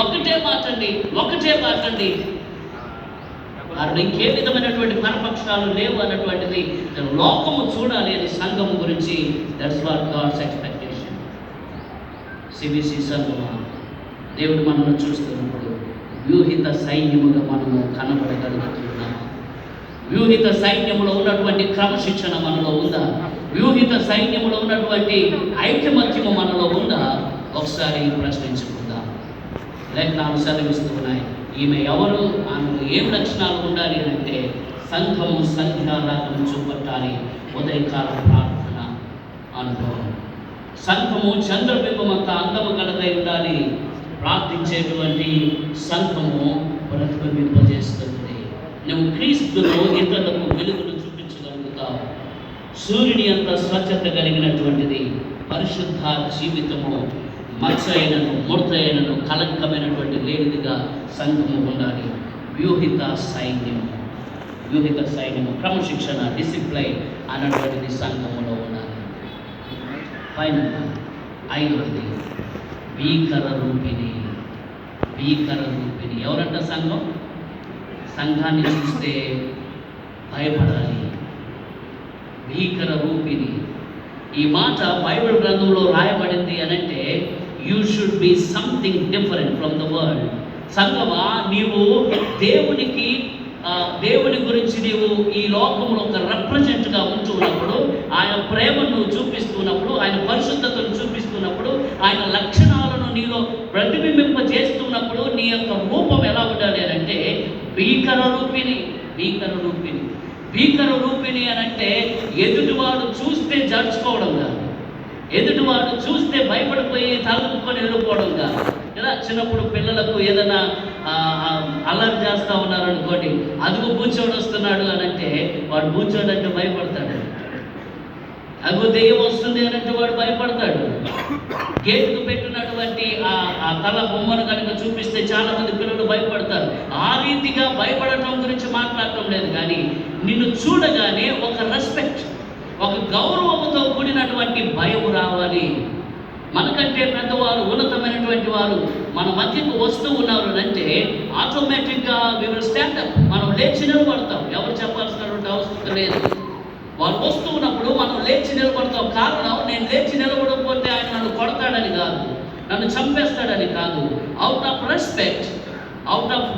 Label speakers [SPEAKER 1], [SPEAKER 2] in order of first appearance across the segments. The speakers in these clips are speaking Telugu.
[SPEAKER 1] ఒకటే మాటండి. వారు ఇంకే విధమైనటువంటి పరపక్షాలు లేవు అన్నటువంటిది లోకము చూడాలి అని సంఘము గురించి. That's what god's expectation. CBC సంఘమా, దేవుడు మనల్ని చూస్తున్నప్పుడు వ్యూహిత సైన్యముగా మనము కనబడగలుగుతున్నాము. వ్యూహిత సైన్యములో ఉన్నటువంటి క్రమశిక్షణ మనలో ఉందా? వ్యూహిత సైన్యములో ఉన్నటువంటి ఐకమత్యము మనలో ఉందా? ఒకసారి ప్రశ్నించుకుందాం. లేఖనాలు సెలవిస్తున్నాయి. ఈమె ఎవరు, ఆమెకు ఏం లక్షణాలు ఉండాలి అంటే సంఘము సంధ్యారాగం చూపట్టాలి, ఉదయకాల ప్రార్థన అనుభవం. సంఘము చంద్రబింబమంత అందము కలదై ఉండాలి. ప్రార్థించేటువంటి సంఘము ప్రతిబింబింపజేస్తుంది. నువ్వు క్రీస్తులో ఇతరులకు వెలుగును చూపించగలుగుతావు. సూర్యుని అంత స్వచ్ఛత కలిగినటువంటిది పరిశుద్ధ జీవితము మత్సైనను ముడతైనను కలంకమైనటువంటి లేనిదిగా సంఘము ఉండాలి. వ్యూహిత సైన్యము క్రమశిక్షణ, డిసిప్లైన్ అన్నటువంటిది సంఘములో ఉండాలి. ఫైనల్గా 5వది భీకర రూపిణి. ఎవరంట సంఘం? సంఘాన్ని చూస్తే భయపడాలి. భీకర రూపిణి. ఈ మాట బైబిల్ గ్రంథంలో రాయబడింది అనంటే you should be something different from the world. సంఘమా, నీవు దేవుని గురించి నీవు ఈ లోకంలో ఒక రిప్రజెంట్గా ఉంటున్నప్పుడు, ఆయన ప్రేమను చూపిస్తున్నప్పుడు, ఆయన పరిశుద్ధతను చూపిస్తున్నప్పుడు, ఆయన లక్షణాలను నీలో ప్రతిబింబింపజేస్తున్నప్పుడు నీ యొక్క రూపం ఎలా ఉండాలి అంటే భీకర రూపిణి అనంటే ఎదుటివాడు చూస్తే జరుచుకోవడం కాదు, ఎదుటివాడు చూస్తే భయపడిపోయి తలపుకొని వెళ్ళిపోవడం కాదు. ఇలా చిన్నప్పుడు పిల్లలకు ఏదైనా అల్లరి చేస్తూ ఉన్నారనుకోండి, అదుగు కూర్చోడు వస్తున్నాడు అనంటే వాడు కూర్చోడంటే భయపడతాడు. అదుగు దెయ్యం వస్తుంది అనంటే వాడు భయపడతాడు. గేటుకు పెట్టినటువంటి ఆ తల బొమ్మను కనుక చూపిస్తే చాలామంది పిల్లలు భయపడతారు. ఆ రీతిగా భయపడటం గురించి మాట్లాడటం లేదు, కానీ నిన్ను చూడగానే ఒక రెస్పెక్ట్, ఒక గౌరవముతో కూడినటువంటి భయం రావాలి. మనకంటే పెద్దవారు, ఉన్నతమైనటువంటి వారు మన మధ్యకు వస్తూ ఉన్నారు అంటే ఆటోమేటిక్గా వి విల్ స్టాండ్ అప్. మనం లేచి నిలబడతాం. ఎవరు చెప్పాల్సినటువంటి అవసరం లేదు. వాళ్ళు వస్తూ ఉన్నప్పుడు మనం లేచి నిలబడతాం. కారణం, నేను లేచి నిలబడకపోతే ఆయన నన్ను కొడతాడని కాదు, నన్ను చంపేస్తాడని కాదు. Out of respect, out of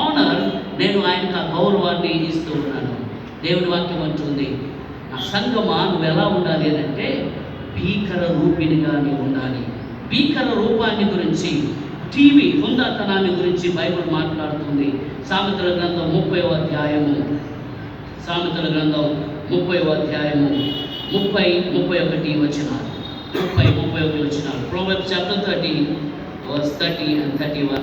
[SPEAKER 1] honour నేను ఆయనకు ఆ గౌరవాన్ని ఇస్తూ ఉన్నాను. దేవుని వాక్యం అంటుంది, నా సంఘమా నువ్వు ఎలా ఉండాలి అంటే భీకర రూపిణిగా నీవు ఉండాలి. భీకర రూపాన్ని గురించి, టీవీ హుందాతనాన్ని గురించి బైబిల్ మాట్లాడుతుంది. సామెతల గ్రంథం 30వ అధ్యాయము 30-31 వచనాలు. Proverbs chapter 30 verse 30 and 31.